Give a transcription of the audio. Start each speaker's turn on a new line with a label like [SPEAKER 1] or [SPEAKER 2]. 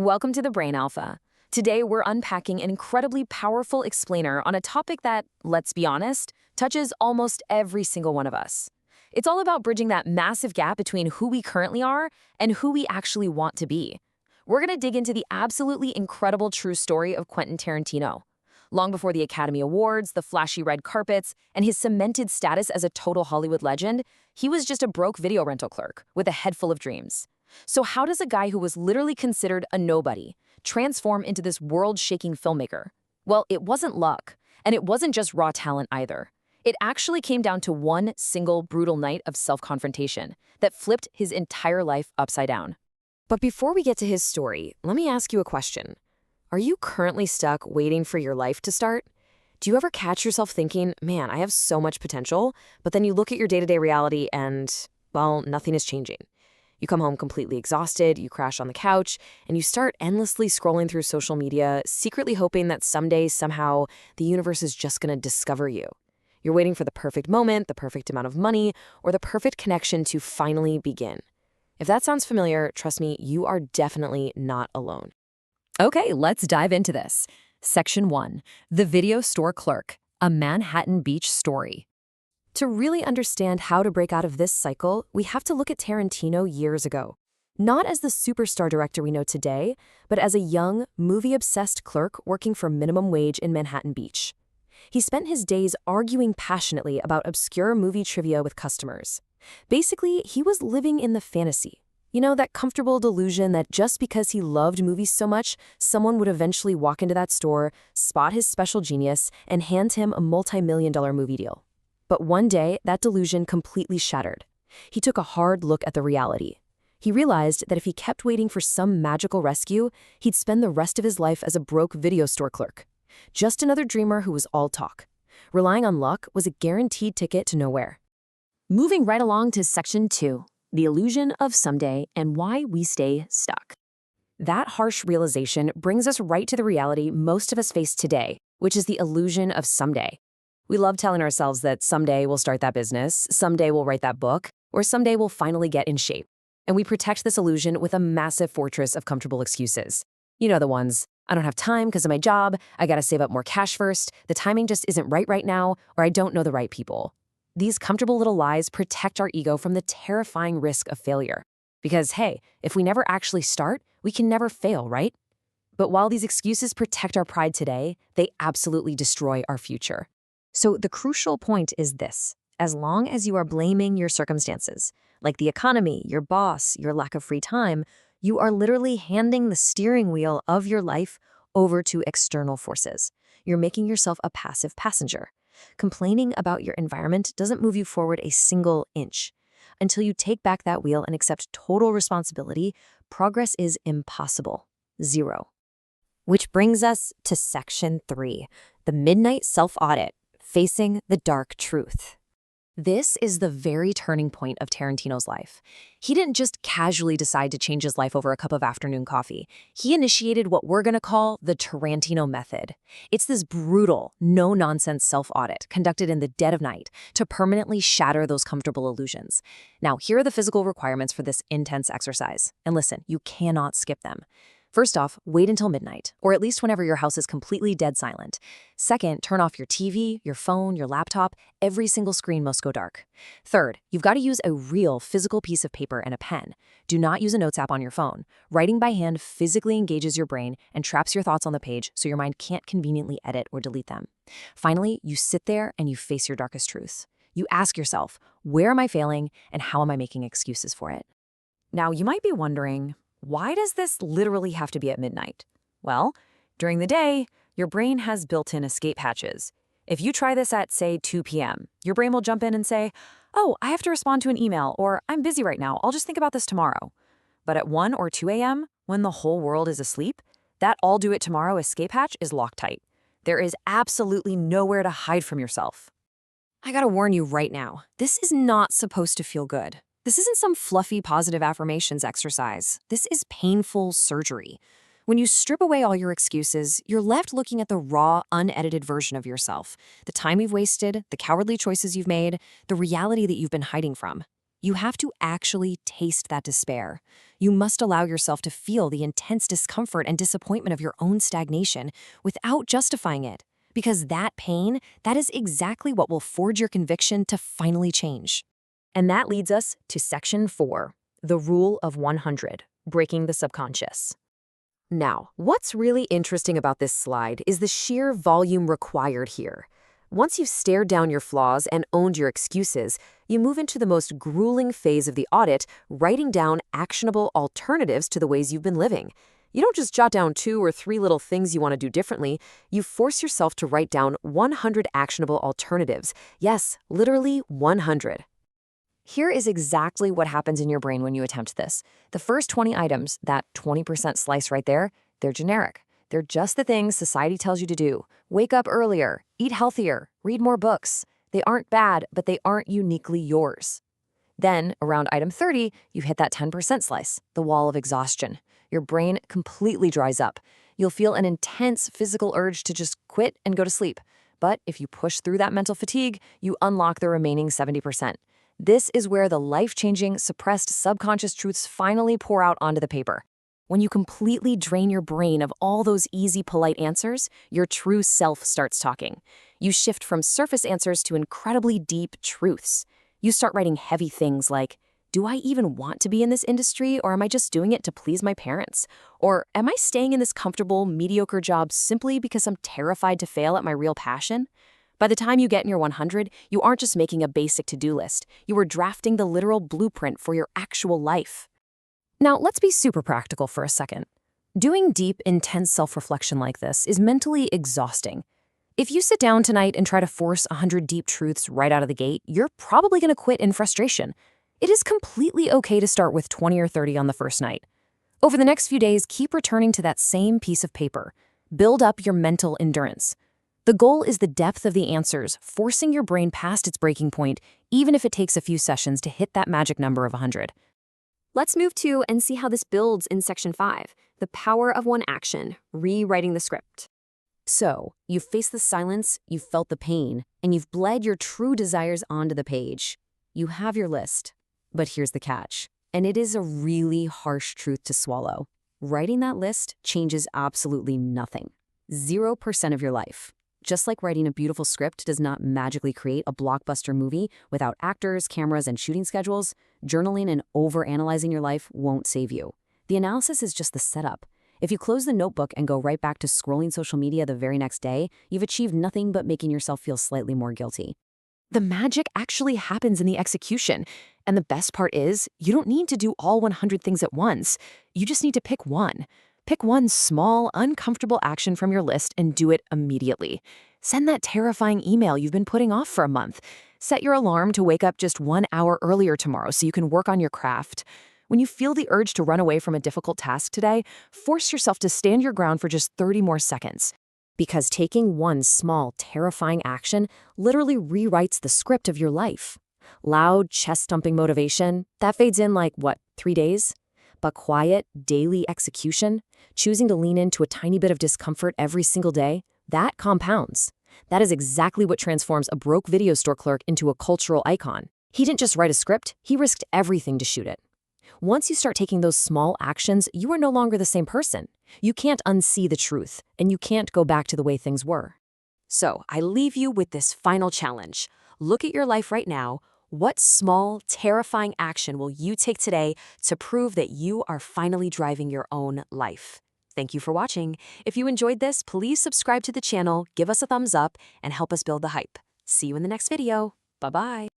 [SPEAKER 1] Welcome to the Brain Alpha. Today, we're unpacking an incredibly powerful explainer on a topic that, let's be honest, touches almost every single one of us. It's all about bridging that massive gap between who we currently are and who we actually want to be. We're going to dig into the absolutely incredible true story of Quentin Tarantino. Long before the Academy Awards, the flashy red carpets, and his cemented status as a total Hollywood legend, he was just a broke video rental clerk with a head full of dreams. So how does a guy who was literally considered a nobody transform into this world-shaking filmmaker? Well, it wasn't luck, and it wasn't just raw talent either. It actually came down to one single brutal night of self-confrontation that flipped his entire life upside down. But before we get to his story, let me ask you a question. Are you currently stuck waiting for your life to start? Do you ever catch yourself thinking, man, I have so much potential, but then you look at your day-to-day reality and, well, nothing is changing? You come home completely exhausted, you crash on the couch, and you start endlessly scrolling through social media, secretly hoping that someday, somehow, the universe is just going to discover you. You're waiting for the perfect moment, the perfect amount of money, or the perfect connection to finally begin. If that sounds familiar, trust me, you are definitely not alone. Okay, let's dive into this. Section 1. The Video Store Clerk, a Manhattan Beach Story. To really understand how to break out of this cycle, we have to look at Tarantino years ago. Not as the superstar director we know today, but as a young, movie-obsessed clerk working for minimum wage in Manhattan Beach. He spent his days arguing passionately about obscure movie trivia with customers. Basically, he was living in the fantasy. You know, that comfortable delusion that just because he loved movies so much, someone would eventually walk into that store, spot his special genius, and hand him a multi-million-dollar movie deal. But one day, that delusion completely shattered. He took a hard look at the reality. He realized that if he kept waiting for some magical rescue, he'd spend the rest of his life as a broke video store clerk. Just another dreamer who was all talk. Relying on luck was a guaranteed ticket to nowhere. Moving right along to Section 2, the illusion of someday and why we stay stuck. That harsh realization brings us right to the reality most of us face today, which is the illusion of someday. We love telling ourselves that someday we'll start that business, someday we'll write that book, or someday we'll finally get in shape. And we protect this illusion with a massive fortress of comfortable excuses. You know the ones, I don't have time because of my job, I gotta save up more cash first, the timing just isn't right now, or I don't know the right people. These comfortable little lies protect our ego from the terrifying risk of failure. Because hey, if we never actually start, we can never fail, right? But while these excuses protect our pride today, they absolutely destroy our future. So the crucial point is this. As long as you are blaming your circumstances, like the economy, your boss, your lack of free time, you are literally handing the steering wheel of your life over to external forces. You're making yourself a passive passenger. Complaining about your environment doesn't move you forward a single inch. Until you take back that wheel and accept total responsibility, progress is impossible. Zero. Which brings us to Section 3, the Midnight Self-Audit. Facing the dark truth. This is the very turning point of Tarantino's life. He didn't just casually decide to change his life over a cup of afternoon coffee. He initiated what we're going to call the Tarantino method. It's this brutal, no-nonsense self-audit conducted in the dead of night to permanently shatter those comfortable illusions. Now, here are the physical requirements for this intense exercise. And listen, you cannot skip them. First off, wait until midnight, or at least whenever your house is completely dead silent. Second, turn off your TV, your phone, your laptop. Every single screen must go dark. Third, you've got to use a real physical piece of paper and a pen. Do not use a notes app on your phone. Writing by hand physically engages your brain and traps your thoughts on the page so your mind can't conveniently edit or delete them. Finally, you sit there and you face your darkest truths. You ask yourself, where am I failing and how am I making excuses for it? Now, you might be wondering, why does this literally have to be at midnight? Well, during the day, your brain has built-in escape hatches. If you try this at, say, 2 p.m., your brain will jump in and say, oh, I have to respond to an email, or I'm busy right now, I'll just think about this tomorrow. But at 1 or 2 a.m., when the whole world is asleep, that I'll do it tomorrow escape hatch is locked tight. There is absolutely nowhere to hide from yourself. I gotta warn you right now, this is not supposed to feel good. This isn't some fluffy positive affirmations exercise. This is painful surgery. When you strip away all your excuses, you're left looking at the raw, unedited version of yourself, the time you've wasted, the cowardly choices you've made, the reality that you've been hiding from. You have to actually taste that despair. You must allow yourself to feel the intense discomfort and disappointment of your own stagnation without justifying it. Because that pain, that is exactly what will forge your conviction to finally change. And that leads us to Section 4, the Rule of 100, breaking the subconscious. Now, what's really interesting about this slide is the sheer volume required here. Once you've stared down your flaws and owned your excuses, you move into the most grueling phase of the audit, writing down actionable alternatives to the ways you've been living. You don't just jot down 2 or 3 little things you want to do differently. You force yourself to write down 100 actionable alternatives. Yes, literally 100. Here is exactly what happens in your brain when you attempt this. The first 20 items, that 20% slice right there, they're generic. They're just the things society tells you to do. Wake up earlier, eat healthier, read more books. They aren't bad, but they aren't uniquely yours. Then, around item 30, you hit that 10% slice, the wall of exhaustion. Your brain completely dries up. You'll feel an intense physical urge to just quit and go to sleep. But if you push through that mental fatigue, you unlock the remaining 70%. This is where the life-changing, suppressed subconscious truths finally pour out onto the paper. When you completely drain your brain of all those easy, polite answers, your true self starts talking. You shift from surface answers to incredibly deep truths. You start writing heavy things like, do I even want to be in this industry, or am I just doing it to please my parents? Or am I staying in this comfortable, mediocre job simply because I'm terrified to fail at my real passion? By the time you get in your 100, you aren't just making a basic to-do list. You are drafting the literal blueprint for your actual life. Now, let's be super practical for a second. Doing deep, intense self-reflection like this is mentally exhausting. If you sit down tonight and try to force 100 deep truths right out of the gate, you're probably going to quit in frustration. It is completely okay to start with 20 or 30 on the first night. Over the next few days, keep returning to that same piece of paper. Build up your mental endurance. The goal is the depth of the answers, forcing your brain past its breaking point, even if it takes a few sessions to hit that magic number of 100.
[SPEAKER 2] Let's move to and see how this builds in Section 5, the power of one action, rewriting the script.
[SPEAKER 1] So, you've faced the silence, you've felt the pain, and you've bled your true desires onto the page. You have your list. But here's the catch, and it is a really harsh truth to swallow. Writing that list changes absolutely nothing. 0% of your life. Just like writing a beautiful script does not magically create a blockbuster movie without actors, cameras, and shooting schedules, journaling and overanalyzing your life won't save you. The analysis is just the setup. If you close the notebook and go right back to scrolling social media the very next day, you've achieved nothing but making yourself feel slightly more guilty. The magic actually happens in the execution. And the best part is, you don't need to do all 100 things at once. You just need to pick one. Pick one small, uncomfortable action from your list and do it immediately. Send that terrifying email you've been putting off for a month. Set your alarm to wake up just 1 hour earlier tomorrow so you can work on your craft. When you feel the urge to run away from a difficult task today, force yourself to stand your ground for just 30 more seconds. Because taking one small, terrifying action literally rewrites the script of your life. Loud, chest-thumping motivation, that fades in like, 3 days? But quiet, daily execution, choosing to lean into a tiny bit of discomfort every single day, that compounds. That is exactly what transforms a broke video store clerk into a cultural icon. He didn't just write a script, he risked everything to shoot it. Once you start taking those small actions, you are no longer the same person. You can't unsee the truth, and you can't go back to the way things were. So, I leave you with this final challenge. Look at your life right now. What small, terrifying action will you take today to prove that you are finally driving your own life? Thank you for watching. If you enjoyed this, please subscribe to the channel, give us a thumbs up, and help us build the hype. See you in the next video. Bye-bye.